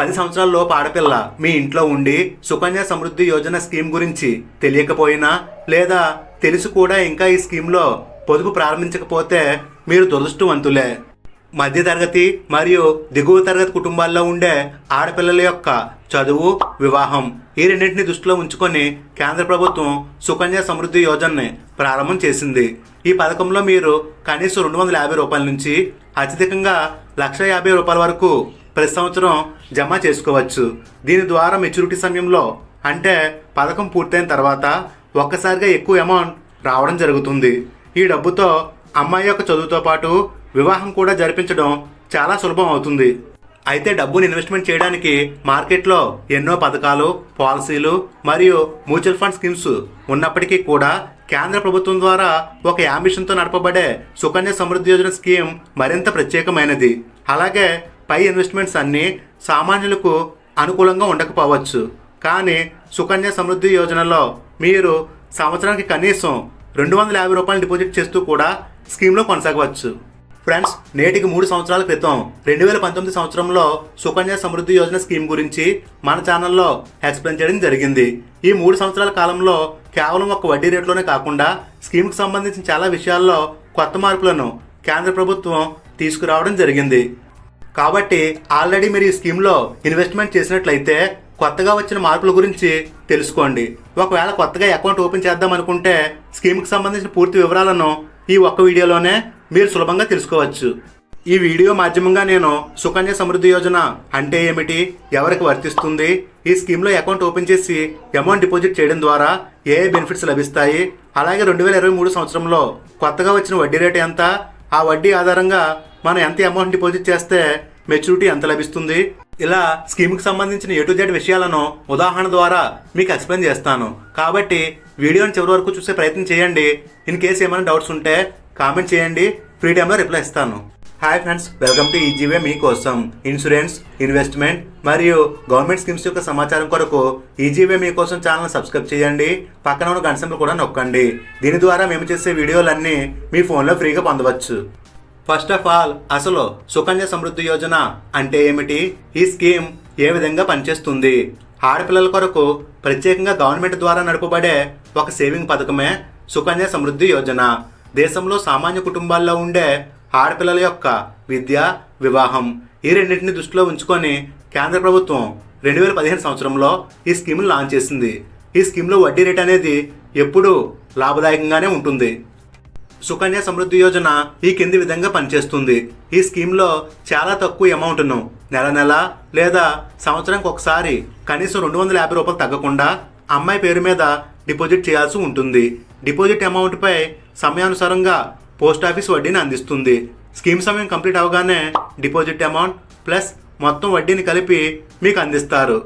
10 సంవత్సరాల లోపు ఆడపిల్ల మీ ఇంట్లో ఉండి సుకన్య సమృద్ధి యోజన స్కీమ్ గురించి తెలియకపోయినా లేదా తెలిసి కూడా ఇంకా ఈ స్కీమ్లో పొదుపు ప్రారంభించకపోతే మీరు దురదృష్టవంతులే. మధ్యతరగతి మరియు దిగువ తరగతి కుటుంబాల్లో ఉండే ఆడపిల్లల యొక్క చదువు, వివాహం ఈ రెండింటిని దృష్టిలో ఉంచుకొని కేంద్ర ప్రభుత్వం సుకన్య సమృద్ధి యోజనని ప్రారంభం చేసింది. ఈ పథకంలో మీరు కనీసం 250 రూపాయల నుంచి అత్యధికంగా ₹1,50,000 వరకు ప్రతి సంవత్సరం జమ చేసుకోవచ్చు. దీని ద్వారా మెచ్యూరిటీ సమయంలో అంటే పథకం పూర్తయిన తర్వాత ఒక్కసారిగా ఎక్కువ అమౌంట్ రావడం జరుగుతుంది. ఈ డబ్బుతో అమ్మాయి యొక్క చదువుతో పాటు వివాహం కూడా జరిపించడం చాలా సులభం అవుతుంది. అయితే డబ్బుని ఇన్వెస్ట్మెంట్ చేయడానికి మార్కెట్లో ఎన్నో పథకాలు, పాలసీలు మరియు మ్యూచువల్ ఫండ్ స్కీమ్స్ ఉన్నప్పటికీ కూడా కేంద్ర ప్రభుత్వం ద్వారా ఒక యాంబిషన్తో నడపబడే సుకన్య సమృద్ధి యోజన స్కీమ్ మరింత ప్రత్యేకమైనది. అలాగే పై ఇన్వెస్ట్మెంట్స్ అన్నీ సామాన్యులకు అనుకూలంగా ఉండకపోవచ్చు. కానీ సుకన్య సమృద్ధి యోజనలో మీరు సంవత్సరానికి కనీసం ₹250 డిపాజిట్ చేస్తూ కూడా స్కీమ్లో కొనసాగవచ్చు. ఫ్రెండ్స్, నేటికి 3 సంవత్సరాల క్రితం 2019 సంవత్సరంలో సుకన్య సమృద్ధి యోజన స్కీమ్ గురించి మన ఛానల్లో ఎక్స్ప్లెయిన్ చేయడం జరిగింది. ఈ 3 సంవత్సరాల కాలంలో కేవలం ఒక వడ్డీ రేట్లోనే కాకుండా స్కీమ్కి సంబంధించిన చాలా విషయాల్లో కొత్త మార్పులను కేంద్ర ప్రభుత్వం తీసుకురావడం జరిగింది. కాబట్టి ఆల్రెడీ మీరు ఈ స్కీమ్లో ఇన్వెస్ట్మెంట్ చేసినట్లయితే కొత్తగా వచ్చిన మార్పుల గురించి తెలుసుకోండి. ఒకవేళ కొత్తగా అకౌంట్ ఓపెన్ చేద్దాం అనుకుంటే స్కీమ్కి సంబంధించిన పూర్తి వివరాలను ఈ ఒక్క వీడియోలోనే మీరు సులభంగా తెలుసుకోవచ్చు. ఈ వీడియో మాధ్యమంగా నేను సుకన్య సమృద్ధి యోజన అంటే ఏమిటి, ఎవరికి వర్తిస్తుంది, ఈ స్కీమ్లో అకౌంట్ ఓపెన్ చేసి అమౌంట్ డిపాజిట్ చేయడం ద్వారా ఏ బెనిఫిట్స్ లభిస్తాయి, అలాగే 2023 సంవత్సరంలో కొత్తగా వచ్చిన వడ్డీ రేటు ఎంత, ఆ వడ్డీ ఆధారంగా మనం ఎంత అమౌంట్ డిపాజిట్ చేస్తే మెచ్యూరిటీ ఎంత లభిస్తుంది, ఇలా స్కీమ్కి సంబంధించిన A to Z విషయాలను ఉదాహరణ ద్వారా మీకు ఎక్స్ప్లెయిన్ చేస్తాను. కాబట్టి వీడియోని చివరి వరకు చూసే ప్రయత్నం చేయండి. ఇన్ కేసు ఏమైనా డౌట్స్ ఉంటే కామెంట్ చేయండి, ఫ్రీ టైంలో రిప్లై ఇస్తాను. Hi friends, welcome to easy way మీకోసం. ఇన్సూరెన్స్, ఇన్వెస్ట్మెంట్ మరియు గవర్నమెంట్ స్కీమ్స్ యొక్క సమాచారం కొరకు ఈజీవే మీకోసం ఛానల్ సబ్స్క్రైబ్ చేయండి. పక్కన ఉన్న గంట సింబల్ కూడా నొక్కండి. దీని ద్వారా మేము చేసే వీడియోలన్నీ మీ ఫోన్లో ఫ్రీగా పొందవచ్చు. ఫస్ట్ ఆఫ్ ఆల్, అసలు సుకన్య సమృద్ధి యోజన అంటే ఏమిటి, ఈ స్కీమ్ ఏ విధంగా పనిచేస్తుంది? ఆడపిల్లల కొరకు ప్రత్యేకంగా గవర్నమెంట్ ద్వారా నడపబడే ఒక సేవింగ్ పథకమే సుకన్య సమృద్ధి యోజన. దేశంలో సామాన్య కుటుంబాల్లో ఉండే ఆడపిల్లల యొక్క విద్య, వివాహం ఈ రెండింటిని దృష్టిలో ఉంచుకొని కేంద్ర ప్రభుత్వం 2015 సంవత్సరంలో ఈ స్కీమ్ను లాంచ్ చేసింది. ఈ స్కీమ్లో వడ్డీ రేట్ అనేది ఎప్పుడూ లాభదాయకంగానే ఉంటుంది. సుకన్య సమృద్ధి యోజన ఈ కింది విధంగా పనిచేస్తుంది. ఈ స్కీమ్లో చాలా తక్కువ అమౌంట్ను నెల నెల లేదా సంవత్సరానికి ఒకసారి కనీసం ₹250 తగ్గకుండా అమ్మాయి పేరు మీద డిపాజిట్ చేయాల్సి ఉంటుంది. డిపాజిట్ అమౌంట్పై సమయానుసారంగా పోస్ట్ ఆఫీస్ వడ్డీని అందిస్తుంది. స్కీమ్ సమయం కంప్లీట్ అవగానే డిపాజిట్ అమౌంట్ ప్లస్ మొత్తం వడ్డీని కలిపి మీకు అందిస్తారు.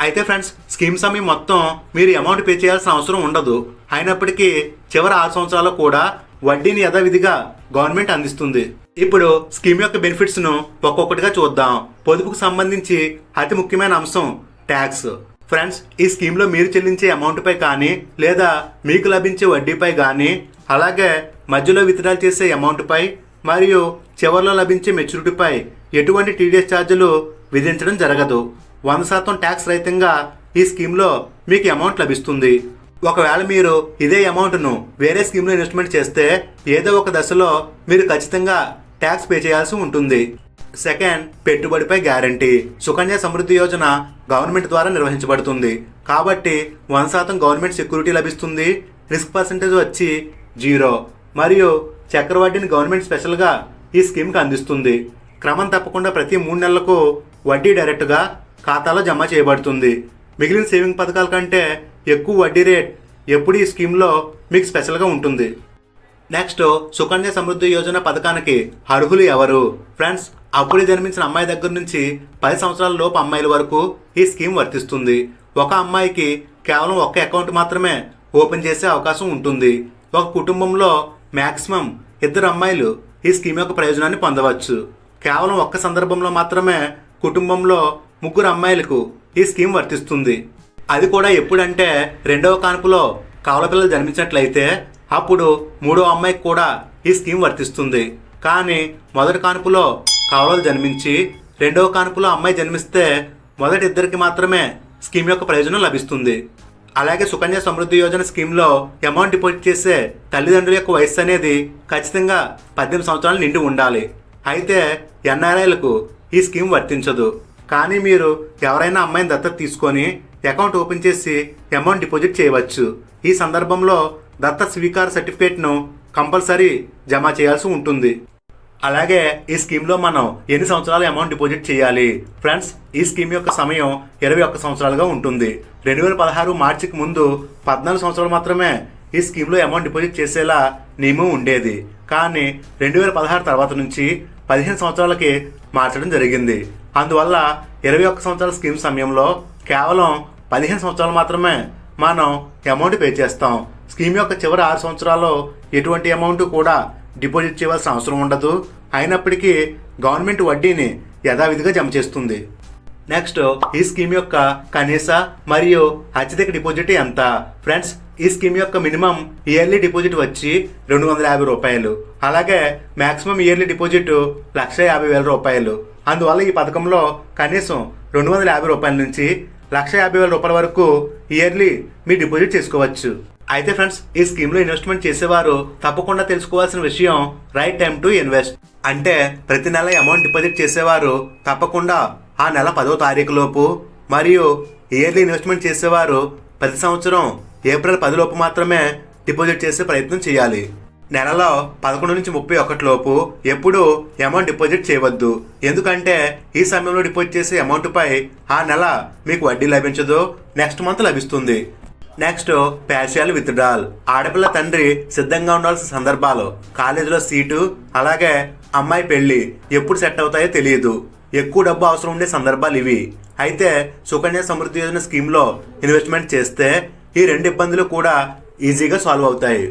అయితే ఫ్రెండ్స్, స్కీమ్ సమయం మొత్తం మీరు అమౌంట్ పే చేయాల్సిన అవసరం ఉండదు. అయినప్పటికీ చివరి 6 సంవత్సరాలు కూడా వడ్డీని యథావిధిగా గవర్నమెంట్ అందిస్తుంది. ఇప్పుడు స్కీమ్ యొక్క బెనిఫిట్స్ను ఒక్కొక్కటిగా చూద్దాం. పొదుపుకు సంబంధించి అతి ముఖ్యమైన అంశం ట్యాక్స్. ఫ్రెండ్స్, ఈ స్కీమ్లో మీరు చెల్లించే అమౌంట్పై కానీ లేదా మీకు లభించే వడ్డీపై కానీ అలాగే మధ్యలో విత్డ్రాల్ చేసే అమౌంట్పై మరియు చివరిలో లభించే మెచ్యూరిటీపై ఎటువంటి టీడీఎస్ ఛార్జీలు విధించడం జరగదు. 100% ట్యాక్స్ రహితంగా ఈ స్కీమ్లో మీకు అమౌంట్ లభిస్తుంది. ఒకవేళ మీరు ఇదే అమౌంట్ను వేరే స్కీమ్లో ఇన్వెస్ట్మెంట్ చేస్తే ఏదో ఒక దశలో మీరు ఖచ్చితంగా ట్యాక్స్ పే చేయాల్సి ఉంటుంది. సెకండ్, పెట్టుబడిపై గ్యారంటీ. సుకన్య సమృద్ధి యోజన గవర్నమెంట్ ద్వారా నిర్వహించబడుతుంది కాబట్టి 100% గవర్నమెంట్ సెక్యూరిటీ లభిస్తుంది. రిస్క్ పర్సెంటేజ్ వచ్చి 0 మరియు చక్రవడ్డీని గవర్నమెంట్ స్పెషల్గా ఈ స్కీమ్కి అందిస్తుంది. క్రమం తప్పకుండా ప్రతి 3 నెలలకు వడ్డీ డైరెక్ట్గా ఖాతాలో జమ చేయబడుతుంది. మిగిలిన సేవింగ్ పథకాల కంటే ఎక్కువ వడ్డీ రేట్ ఎప్పుడు ఈ స్కీమ్లో మీకు స్పెషల్గా ఉంటుంది. నెక్స్ట్, సుకన్య సమృద్ధి యోజన పథకానికి అర్హులు ఎవరు? ఫ్రెండ్స్, అప్పుడే జన్మించిన అమ్మాయి దగ్గర నుంచి 10 సంవత్సరాల లోపు అమ్మాయిల వరకు ఈ స్కీమ్ వర్తిస్తుంది. ఒక అమ్మాయికి కేవలం ఒక్క అకౌంట్ మాత్రమే ఓపెన్ చేసే అవకాశం ఉంటుంది. ఒక కుటుంబంలో మ్యాక్సిమం 2 అమ్మాయిలు ఈ స్కీమ్ యొక్క ప్రయోజనాన్ని పొందవచ్చు. కేవలం ఒక్క సందర్భంలో మాత్రమే కుటుంబంలో 3 అమ్మాయిలకు ఈ స్కీమ్ వర్తిస్తుంది. అది కూడా ఎప్పుడంటే 2వ కాన్పులో కవలపిల్లలు జన్మించినట్లయితే అప్పుడు 3వ అమ్మాయికి కూడా ఈ స్కీమ్ వర్తిస్తుంది. కానీ మొదటి కాన్పులో కవలలు జన్మించి 2వ కాన్పులో అమ్మాయి జన్మిస్తే మొదటి ఇద్దరికి మాత్రమే స్కీమ్ యొక్క ప్రయోజనం లభిస్తుంది. అలాగే సుకన్య సమృద్ధి యోజన స్కీమ్లో అమౌంట్ డిపాజిట్ చేసే తల్లిదండ్రుల యొక్క వయస్సు అనేది ఖచ్చితంగా 18 సంవత్సరాలు నిండి ఉండాలి. అయితే ఎన్ఆర్ఐలకు ఈ స్కీమ్ వర్తించదు. కానీ మీరు ఎవరైనా అమ్మాయిని దత్తత తీసుకొని అకౌంట్ ఓపెన్ చేసి అమౌంట్ డిపాజిట్ చేయవచ్చు. ఈ సందర్భంలో దత్తత స్వీకార సర్టిఫికేట్ను కంపల్సరీ జమ చేయాల్సి ఉంటుంది. అలాగే ఈ స్కీమ్లో మనం ఎన్ని సంవత్సరాలు అమౌంట్ డిపాజిట్ చేయాలి? ఫ్రెండ్స్, ఈ స్కీమ్ యొక్క సమయం 21 సంవత్సరాలుగా ఉంటుంది. 2016 మార్చికి ముందు 14 సంవత్సరాలు మాత్రమే ఈ స్కీమ్లో అమౌంట్ డిపాజిట్ చేసేలా నియమం ఉండేది. కానీ 2016 తర్వాత నుంచి 15 సంవత్సరాలకి మార్చడం జరిగింది. అందువల్ల 21 సంవత్సరాల స్కీమ్ సమయంలో కేవలం 15 సంవత్సరాలు మాత్రమే మనం అమౌంట్ పే చేస్తాం. స్కీమ్ యొక్క చివరి 6 సంవత్సరాల్లో ఎటువంటి అమౌంట్ కూడా డిపాజిట్ చేయవలసిన అవసరం ఉండదు. అయినప్పటికీ గవర్నమెంట్ వడ్డీని యథావిధిగా జమ చేస్తుంది. నెక్స్ట్, ఈ స్కీమ్ యొక్క కనీస మరియు అత్యధిక డిపాజిట్ ఎంత? ఫ్రెండ్స్, ఈ స్కీమ్ యొక్క మినిమం ఇయర్లీ డిపాజిట్ వచ్చి 250 రూపాయలు. అలాగే మ్యాక్సిమం ఇయర్లీ డిపాజిట్ 1,50,000 రూపాయలు. అందువల్ల ఈ పథకంలో కనీసం 250 రూపాయల నుంచి 1,50,000 రూపాయల వరకు ఇయర్లీ మీరు డిపాజిట్ చేసుకోవచ్చు. అయితే ఫ్రెండ్స్, ఈ స్కీమ్లో ఇన్వెస్ట్మెంట్ చేసేవారు తప్పకుండా తెలుసుకోవాల్సిన విషయం రైట్ టైం టు ఇన్వెస్ట్. అంటే ప్రతి నెల అమౌంట్ డిపాజిట్ చేసేవారు తప్పకుండా ఆ నెల 10వ తారీఖు లోపు, మరియు ఇయర్లీ ఇన్వెస్ట్మెంట్ చేసేవారు ప్రతి సంవత్సరం ఏప్రిల్ 10 లోపు మాత్రమే డిపాజిట్ చేసే ప్రయత్నం చేయాలి. నెలలో 11 నుంచి 31 లోపు ఎప్పుడు అమౌంట్ డిపాజిట్ చేయవద్దు. ఎందుకంటే ఈ సమయంలో డిపాజిట్ చేసే అమౌంట్ పై ఆ నెల మీకు వడ్డీ లభించదు, నెక్స్ట్ మంత్ లభిస్తుంది. Next, partial withdrawal. ఆడపిల్ల తండ్రి సిద్ధంగా ఉండాల్సిన సందర్భాలు, కాలేజీలో సీటు, అలాగే అమ్మాయి పెళ్లి ఎప్పుడు సెట్ అవుతాయో తెలియదు, ఎక్కువ డబ్బు అవసరం ఉండే సందర్భాలు ఇవి. అయితే సుకన్య సమృద్ధి యోజన స్కీమ్లో ఇన్వెస్ట్మెంట్ చేస్తే ఈ 2 ఇబ్బందులు కూడా ఈజీగా సాల్వ్ అవుతాయి.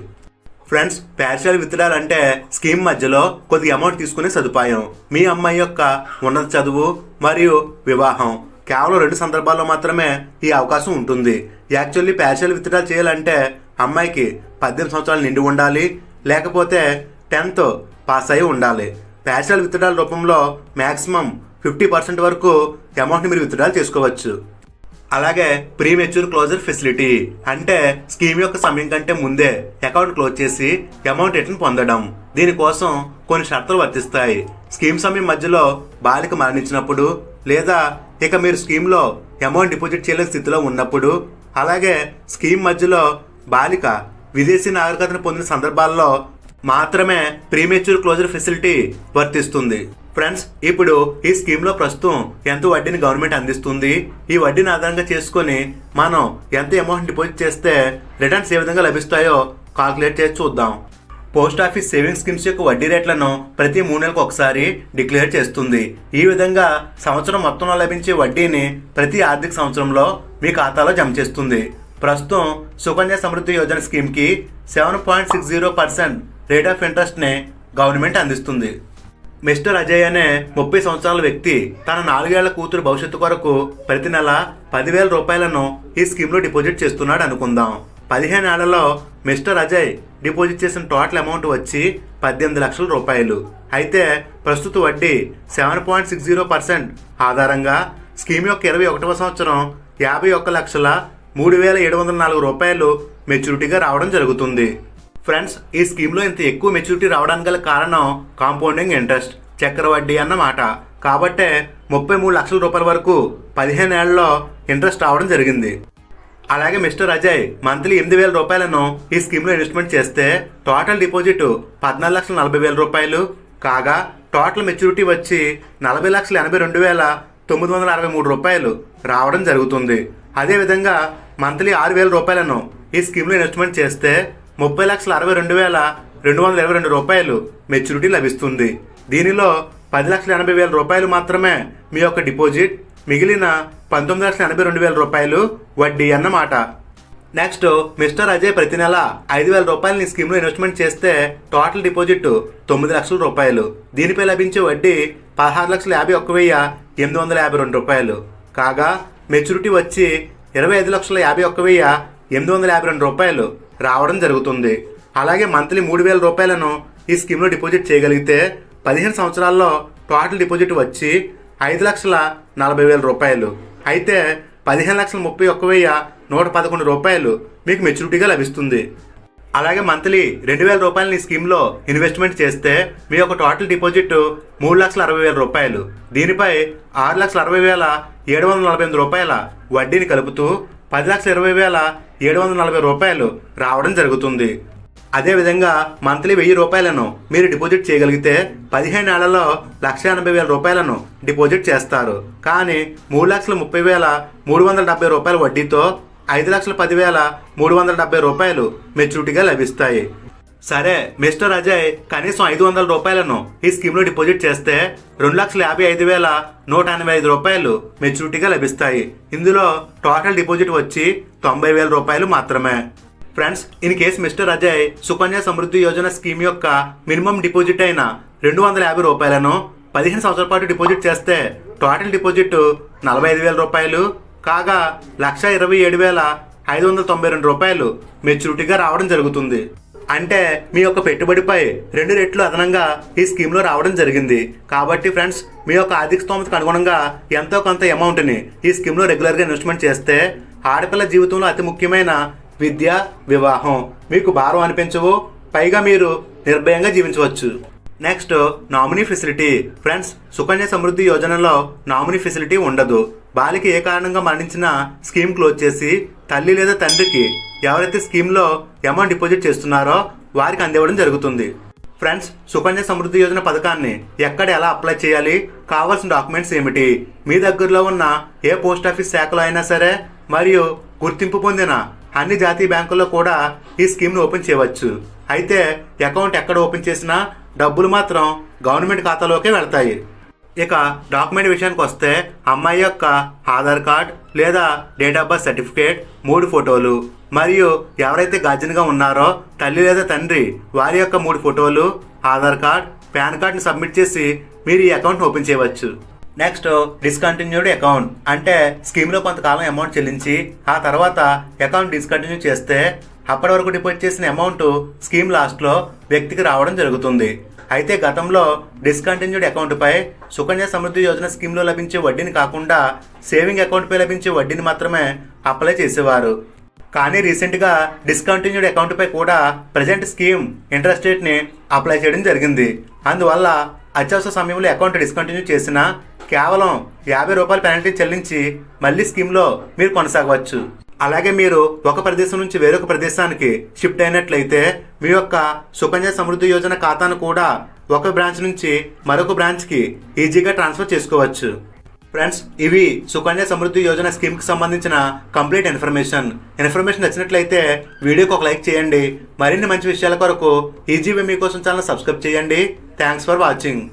ఫ్రెండ్స్, పార్షియల్ విత్డ్రాల్ అంటే స్కీమ్ మధ్యలో కొద్ది అమౌంట్ తీసుకునే సదుపాయం. మీ అమ్మాయి యొక్క ఉన్నత చదువు మరియు వివాహం కేవలం 2 సందర్భాల్లో మాత్రమే ఈ అవకాశం ఉంటుంది. యాక్చువల్లీ పార్షియల్ విత్డ్రాల్ చేయాలంటే అమ్మాయికి 18 సంవత్సరాలు నిండి ఉండాలి, లేకపోతే 10th పాస్ అయి ఉండాలి. పార్షియల్ విత్డ్రాల్ రూపంలో మ్యాక్సిమం 50% వరకు అమౌంట్ని మీరు విత్డ్రాల్ చేసుకోవచ్చు. అలాగే ప్రీ మెచ్యూర్ క్లోజర్ ఫెసిలిటీ అంటే స్కీమ్ యొక్క సమయం కంటే ముందే అకౌంట్ క్లోజ్ చేసి అమౌంట్ రిటర్న్ పొందడం. దీనికోసం కొన్ని షరతులు వర్తిస్తాయి. స్కీమ్ సమయం మధ్యలో బాలిక మరణించినప్పుడు, లేదా ఇక మీరు స్కీమ్లో అమౌంట్ డిపాజిట్ చేయలేని స్థితిలో ఉన్నప్పుడు, అలాగే స్కీమ్ మధ్యలో బాలిక విదేశీ నాగరికతను పొందిన సందర్భాల్లో మాత్రమే ప్రీమెచ్యూర్ క్లోజర్ ఫెసిలిటీ వర్తిస్తుంది. ఫ్రెండ్స్, ఇప్పుడు ఈ స్కీమ్లో ప్రస్తుతం ఎంత వడ్డీని గవర్నమెంట్ అందిస్తుంది, ఈ వడ్డీని ఆధారంగా చేసుకొని మనం ఎంత అమౌంట్ డిపాజిట్ చేస్తే రిటర్న్స్ ఏ విధంగా లభిస్తాయో కాల్కులేట్ చేసి చూద్దాం. పోస్ట్ ఆఫీస్ సేవింగ్స్ స్కీమ్స్ యొక్క వడ్డీ రేట్లను ప్రతి 3 నెలలకు ఒకసారి డిక్లేర్ చేస్తుంది. ఈ విధంగా సంవత్సరం మొత్తంలో లభించే వడ్డీని ప్రతి ఆర్థిక సంవత్సరంలో మీ ఖాతాలో జమ చేస్తుంది. ప్రస్తుతం Sukanya Samriddhi Yojana స్కీమ్కి 7.60% rate of ఇంట్రెస్ట్ని government అందిస్తుంది. మిస్టర్ అజయ్ అనే 30 సంవత్సరాల వ్యక్తి తన 4 ఏళ్ల కూతురు భవిష్యత్తు కొరకు ప్రతి నెల 10,000 రూపాయలను ఈ స్కీమ్లో డిపాజిట్ చేస్తున్నాడు అనుకుందాం. 15 ఏళ్లలో మిస్టర్ అజయ్ డిపాజిట్ చేసిన టోటల్ అమౌంట్ వచ్చి 18 లక్షల రూపాయలు. అయితే ప్రస్తుత వడ్డీ 7.60% ఆధారంగా స్కీమ్ యొక్క 21వ సంవత్సరం 51,03,704 రూపాయలు మెచ్యూరిటీగా రావడం జరుగుతుంది. ఫ్రెండ్స్, ఈ స్కీమ్లో ఇంత ఎక్కువ మెచ్యూరిటీ రావడానికి గల కారణం కాంపౌండింగ్ ఇంట్రెస్ట్, చక్ర వడ్డీ అన్నమాట. కాబట్టే 33 లక్షల రూపాయల వరకు 15 ఏళ్లలో ఇంట్రెస్ట్ రావడం జరిగింది. అలాగే మిస్టర్ అజయ్ మంత్లీ 8,000 రూపాయలను ఈ స్కీమ్లో ఇన్వెస్ట్మెంట్ చేస్తే టోటల్ డిపాజిట్ 14,40,000 రూపాయలు కాగా టోటల్ మెచ్యూరిటీ వచ్చి 40,82,963 రూపాయలు రావడం జరుగుతుంది. అదేవిధంగా మంత్లీ 6,000 రూపాయలను ఈ స్కీమ్లో ఇన్వెస్ట్మెంట్ చేస్తే 30,62,222 రూపాయలు మెచ్యూరిటీ లభిస్తుంది. దీనిలో 10,80,000 రూపాయలు మాత్రమే మీ యొక్క డిపాజిట్, మిగిలిన 19,82,000 రూపాయలు వడ్డీ అన్నమాట. నెక్స్ట్, మిస్టర్ అజయ్ ప్రతి నెల 5,000 రూపాయలని స్కీమ్లో ఇన్వెస్ట్మెంట్ చేస్తే టోటల్ డిపాజిట్ 9 లక్షల రూపాయలు. దీనిపై లభించే వడ్డీ 16,51,852 రూపాయలు కాగా మెచ్యూరిటీ వచ్చి 25,51,852 రూపాయలు రావడం జరుగుతుంది. అలాగే మంత్లీ 3,000 రూపాయలను ఈ స్కీమ్లో డిపాజిట్ చేయగలిగితే 15 సంవత్సరాల్లో టోటల్ డిపాజిట్ వచ్చి 5,40,000 రూపాయలు. అయితే 15,31,111 రూపాయలు మీకు మెచ్యూరిటీగా లభిస్తుంది. అలాగే మంత్లీ 2,000 రూపాయలని ఈ స్కీమ్లో ఇన్వెస్ట్మెంట్ చేస్తే మీ యొక్క టోటల్ డిపాజిట్ 3,60,000 రూపాయలు. దీనిపై 6,60,748 రూపాయల వడ్డీని కలుపుతూ 10,20,740 రూపాయలు రావడం జరుగుతుంది. అదేవిధంగా మంత్లీ 1,000 రూపాయలను మీరు డిపాజిట్ చేయగలిగితే 15 ఏళ్లలో 1,80,000 రూపాయలను డిపాజిట్ చేస్తారు. కానీ 3,30,370 రూపాయల వడ్డీతో 5,10,370 రూపాయలు మెచ్యూరిటీగా లభిస్తాయి. సరే మిస్టర్ అజయ్, కనీసం 500 రూపాయలను ఈ స్కీమ్లో డిపాజిట్ చేస్తే 2,55,185 రూపాయలు మెచ్యూరిటీగా లభిస్తాయి. ఇందులో టోటల్ డిపాజిట్ వచ్చి 90,000 రూపాయలు మాత్రమే. Friends, in case mister Ajay Sukanya Samriddhi Yojana scheme యొక్క మినిమం డిపాజిట్ అయిన 250 రూపాయలను 15 సంవత్సరాల పాటు డిపాజిట్ చేస్తే టోటల్ డిపాజిట్ 45,000 రూపాయలు కాగా 1,27,592 రూపాయలు మెచ్యూరిటీగా రావడం జరుగుతుంది. అంటే మీ యొక్క పెట్టుబడిపై 2 రెట్లు అదనంగా ఈ స్కీమ్లో రావడం జరిగింది. కాబట్టి ఫ్రెండ్స్, మీ యొక్క ఆర్థిక స్తోమతకు అనుగుణంగా ఎంతో కొంత అమౌంట్ని ఈ స్కీమ్లో రెగ్యులర్గా ఇన్వెస్ట్మెంట్ చేస్తే ఆడపిల్ల జీవితంలో అతి ముఖ్యమైన విద్య, వివాహం మీకు భారం అనిపించవు. పైగా మీరు నిర్భయంగా జీవించవచ్చు. Next, nominee facility. Friends, Sukanya Samriddhi యోజనలో నామినీ ఫెసిలిటీ ఉండదు. బాలిక ఏ కారణంగా మరణించినా స్కీమ్ క్లోజ్ చేసి తల్లి లేదా తండ్రికి ఎవరైతే స్కీమ్లో అమౌంట్ డిపాజిట్ చేస్తున్నారో వారికి అందివ్వడం జరుగుతుంది. ఫ్రెండ్స్, సుకన్య సమృద్ధి యోజన పథకాన్ని ఎక్కడ ఎలా అప్లై చేయాలి, కావాల్సిన డాక్యుమెంట్స్ ఏమిటి, మీ దగ్గరలో ఉన్న ఏ పోస్ట్ ఆఫీస్ శాఖలో అయినా సరే మరియు గుర్తింపు పొందిన అన్ని జాతీయ బ్యాంకుల్లో కూడా ఈ స్కీమ్ను ఓపెన్ చేయవచ్చు. అయితే అకౌంట్ ఎక్కడ ఓపెన్ చేసినా డబ్బులు మాత్రం గవర్నమెంట్ ఖాతాలోకే వెళ్తాయి. ఇక డాక్యుమెంట్ విషయానికి వస్తే అమ్మాయి యొక్క ఆధార్ కార్డ్ లేదా డేట్ ఆఫ్ బర్త్ సర్టిఫికేట్, 3 ఫోటోలు మరియు ఎవరైతే గార్జియన్గా ఉన్నారో తల్లి లేదా తండ్రి వారి యొక్క 3 ఫోటోలు, ఆధార్ కార్డ్, పాన్ కార్డ్ని సబ్మిట్ చేసి మీరు ఈ అకౌంట్ ఓపెన్ చేయవచ్చు. నెక్స్ట్, డిస్కంటిన్యూడ్ అకౌంట్ అంటే స్కీమ్లో కొంతకాలం అమౌంట్ చెల్లించి ఆ తర్వాత అకౌంట్ డిస్కంటిన్యూ చేస్తే అప్పటి వరకు డిపాజిట్ చేసిన అమౌంట్ స్కీమ్ లాస్ట్లో వ్యక్తికి రావడం జరుగుతుంది. అయితే గతంలో డిస్కంటిన్యూడ్ అకౌంట్పై సుకన్య సమృద్ధి యోజన స్కీమ్లో లభించే వడ్డీని కాకుండా సేవింగ్ అకౌంట్పై లభించే వడ్డీని మాత్రమే అప్లై చేసేవారు. కానీ రీసెంట్గా డిస్కంటిన్యూడ్ అకౌంట్పై కూడా ప్రజెంట్ స్కీమ్ ఇంట్రెస్ట్ రేట్ని అప్లై చేయడం జరిగింది. అందువల్ల అత్యవసర సమయంలో అకౌంట్ డిస్కంటిన్యూ చేసినా కేవలం 50 రూపాయల పెనాల్టీ చెల్లించి మళ్ళీ స్కీమ్లో మీరు కొనసాగవచ్చు. అలాగే మీరు ఒక ప్రదేశం నుంచి వేరొక ప్రదేశానికి షిఫ్ట్ అయినట్లయితే మీ యొక్క సుకన్య సమృద్ధి యోజన ఖాతాను కూడా ఒక బ్రాంచ్ నుంచి మరొక బ్రాంచ్కి ఈజీగా ట్రాన్స్ఫర్ చేసుకోవచ్చు. ఫ్రెండ్స్, ఇవి సుకన్య సమృద్ధి యోజన స్కీమ్కి సంబంధించిన కంప్లీట్ ఇన్ఫర్మేషన్ నచ్చినట్లయితే వీడియోకి ఒక లైక్ చేయండి. మరిన్ని మంచి విషయాల కొరకు ఈజీవే మీకోసం ఛానల్ సబ్స్క్రైబ్ చేయండి. Thanks for watching.